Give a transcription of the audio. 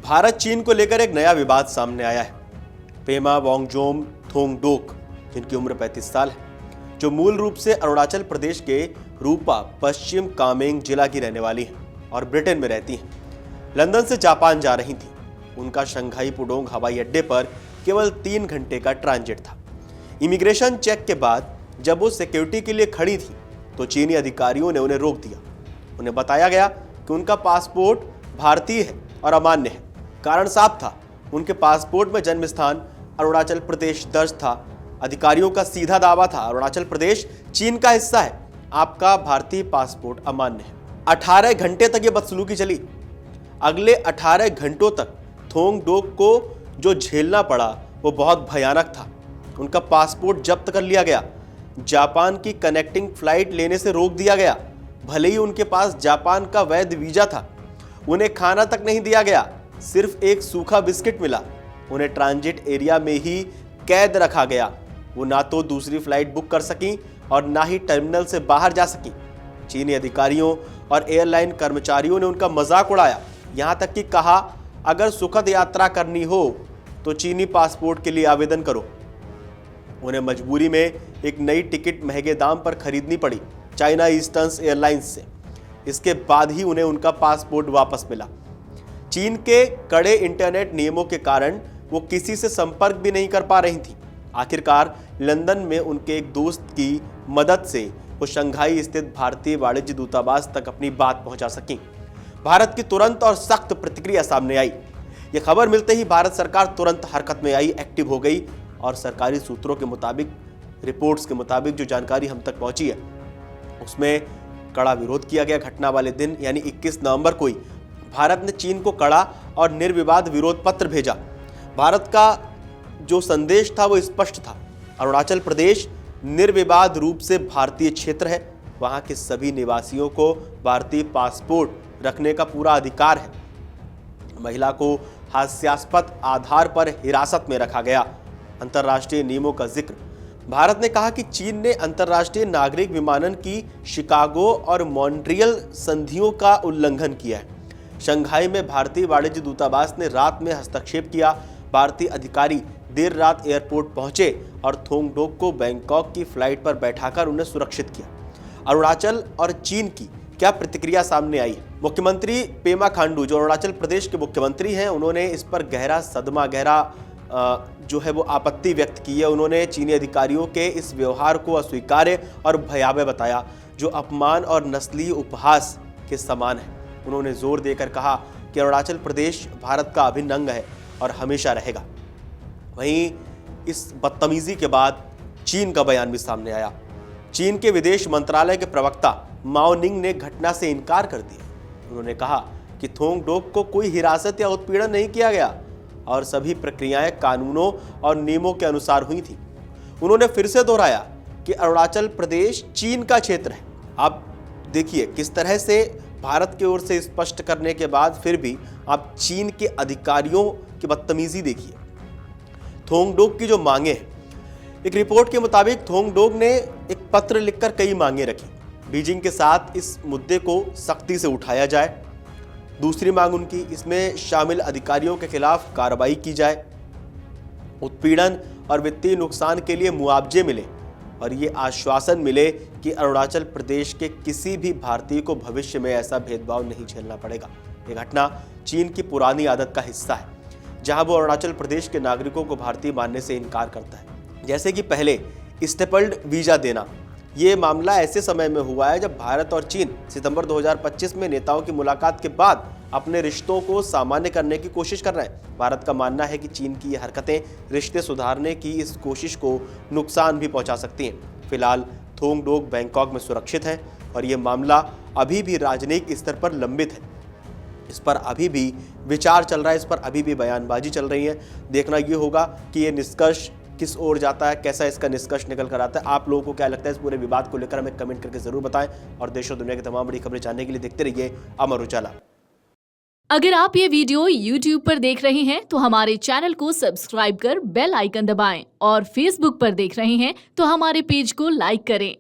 भारत चीन को लेकर एक नया विवाद सामने आया है। पेमा वांगजोम थोंगडोक, जिनकी उम्र 35 साल है, जो मूल रूप से अरुणाचल प्रदेश के रूपा पश्चिम कामेंग जिला की रहने वाली हैं और ब्रिटेन में रहती हैं, लंदन से जापान जा रही थी। उनका शंघाई पुडोंग हवाई अड्डे पर केवल 3 घंटे का ट्रांजिट था। इमिग्रेशन चेक के बाद जब वो सिक्योरिटी के लिए खड़ी थी तो चीनी अधिकारियों ने उन्हें रोक दिया। उन्हें बताया गया कि उनका पासपोर्ट भारतीय है और अमान्य है। कारण साफ था, उनके पासपोर्ट में जन्म स्थान अरुणाचल प्रदेश दर्ज था। अधिकारियों का सीधा दावा था, अरुणाचल प्रदेश चीन का हिस्सा है, आपका भारतीय पासपोर्ट अमान्य है। 18 घंटे तक ये बदसलूकी चली। अगले 18 घंटों तक थोंगडोक को जो झेलना पड़ा वो बहुत भयानक था। उनका पासपोर्ट जब्त कर लिया गया, जापान की कनेक्टिंग फ्लाइट लेने से रोक दिया गया। भले ही उनके पास जापान का वैध वीजा था, उन्हें खाना तक नहीं दिया गया, सिर्फ एक सूखा बिस्किट मिला। उन्हें ट्रांजिट एरिया में ही कैद रखा गया। वो ना तो दूसरी फ्लाइट बुक कर सकी और ना ही टर्मिनल से बाहर जा सकी। चीनी अधिकारियों और एयरलाइन कर्मचारियों ने उनका मजाक उड़ाया, यहां तक कि कहा, अगर सुखद यात्रा करनी हो तो चीनी पासपोर्ट के लिए आवेदन करो। उन्हें मजबूरी में एक नई टिकट महंगे दाम पर खरीदनी पड़ी चाइना ईस्टर्न एयरलाइंस से। इसके बाद ही उन्हें उनका पासपोर्ट वापस मिला। चीन के कड़े इंटरनेट नियमों के कारण वो किसी से संपर्क भी नहीं कर पा रही थी। आखिरकार लंदन में उनके एक दोस्त की मदद से वो शंघाई स्थित भारतीय वाणिज्य दूतावास तक अपनी बात पहुंचा सकी। भारत की तुरंत और सख्त प्रतिक्रिया सामने आई। ये खबर मिलते ही भारत सरकार तुरंत हरकत में आई, एक्टिव हो गई और सरकारी सूत्रों के मुताबिक, रिपोर्ट्स के मुताबिक जो जानकारी हम तक पहुंची है उसमें कड़ा विरोध किया गया। घटना वाले दिन यानी 21 नवंबर को ही भारत ने चीन को कड़ा और निर्विवाद विरोध पत्र भेजा। भारत का जो संदेश था वो स्पष्ट था, अरुणाचल प्रदेश निर्विवाद रूप से भारतीय क्षेत्र है, वहां के सभी निवासियों को भारतीय पासपोर्ट रखने का पूरा अधिकार है। महिला को हास्यास्पद आधार पर हिरासत में रखा गया। अंतर्राष्ट्रीय नियमों का जिक्र, भारत ने कहा कि चीन ने अंतर्राष्ट्रीय नागरिक विमानन की शिकागो और मॉन्ट्रियल संधियों का उल्लंघन किया है। शंघाई में भारतीय वाणिज्य दूतावास ने रात में हस्तक्षेप किया। भारतीय अधिकारी देर रात एयरपोर्ट पहुंचे और थोंगडोक को बैंकॉक की फ्लाइट पर बैठाकर उन्हें सुरक्षित किया। अरुणाचल और चीन की क्या प्रतिक्रिया सामने आई? मुख्यमंत्री पेमा खांडू, जो अरुणाचल प्रदेश के मुख्यमंत्री हैं, उन्होंने इस पर गहरा सदमा, जो है वो आपत्ति व्यक्त की है। उन्होंने चीनी अधिकारियों के इस व्यवहार को अस्वीकार्य और भयावह बताया, जो अपमान और नस्लीय उपहास के समान है। उन्होंने जोर देकर कहा कि अरुणाचल प्रदेश भारत का अभिन्न अंग है और हमेशा रहेगा। वहीं इस बदतमीजी के बाद चीन का बयान भी सामने आया। चीन के विदेश मंत्रालय के प्रवक्ता माओ निंग ने घटना से इनकार कर दिया। उन्होंने कहा कि थोंगडोक को कोई हिरासत या उत्पीड़न नहीं किया गया और सभी प्रक्रियाएं कानूनों और नियमों के अनुसार हुई थी। उन्होंने फिर से दोहराया कि अरुणाचल प्रदेश चीन का क्षेत्र है। आप देखिए किस तरह से भारत की ओर से स्पष्ट करने के बाद फिर भी आप चीन के अधिकारियों की बदतमीजी देखिए। थोंगडोक की जो मांगे हैं, एक रिपोर्ट के मुताबिक थोंगडोक ने एक पत्र लिखकर कई मांगे रखी। बीजिंग के साथ इस मुद्दे को सख्ती से उठाया जाए। दूसरी मांग उनकी, इसमें शामिल अधिकारियों के खिलाफ कार्रवाई की जाए, उत्पीड़न और वित्तीय नुकसान के लिए मुआवजे मिले और ये आश्वासन मिले कि अरुणाचल प्रदेश के किसी भी भारतीय को भविष्य में ऐसा भेदभाव नहीं झेलना पड़ेगा। ये घटना चीन की पुरानी आदत का हिस्सा है, जहां वो अरुणाचल प्रदेश के नागरिकों को भारतीय मानने से इनकार करता है। जैसे कि पहले स्टेपल्ड वीजा देना, ये मामला ऐसे समय में हुआ है जब भारत और चीन सितंबर 2025 में नेताओं की मुलाकात के बाद अपने रिश्तों को सामान्य करने की कोशिश कर रहे हैं। भारत का मानना है कि चीन की ये हरकतें रिश्ते सुधारने की इस कोशिश को नुकसान भी पहुंचा सकती हैं। फिलहाल थोंगडोक बैंकॉक में सुरक्षित है और ये मामला अभी भी राजनयिक स्तर पर लंबित है। इस पर अभी भी विचार चल रहा है, इस पर अभी भी बयानबाजी चल रही है। देखना ये होगा कि ये निष्कर्ष किस ओर जाता है, कैसा इसका निष्कर्ष निकल कर आता है। आप लोगों को क्या लगता है इस पूरे विवाद को लेकर? हमें कमेंट करके जरूर बताएं और देश और दुनिया की तमाम बड़ी खबरें जानने के लिए देखते रहिए अमर उजाला। अगर आप ये वीडियो YouTube पर देख रहे हैं तो हमारे चैनल को सब्सक्राइब कर बेल आइकन दबाएं और Facebook पर देख रहे हैं तो हमारे पेज को लाइक करें।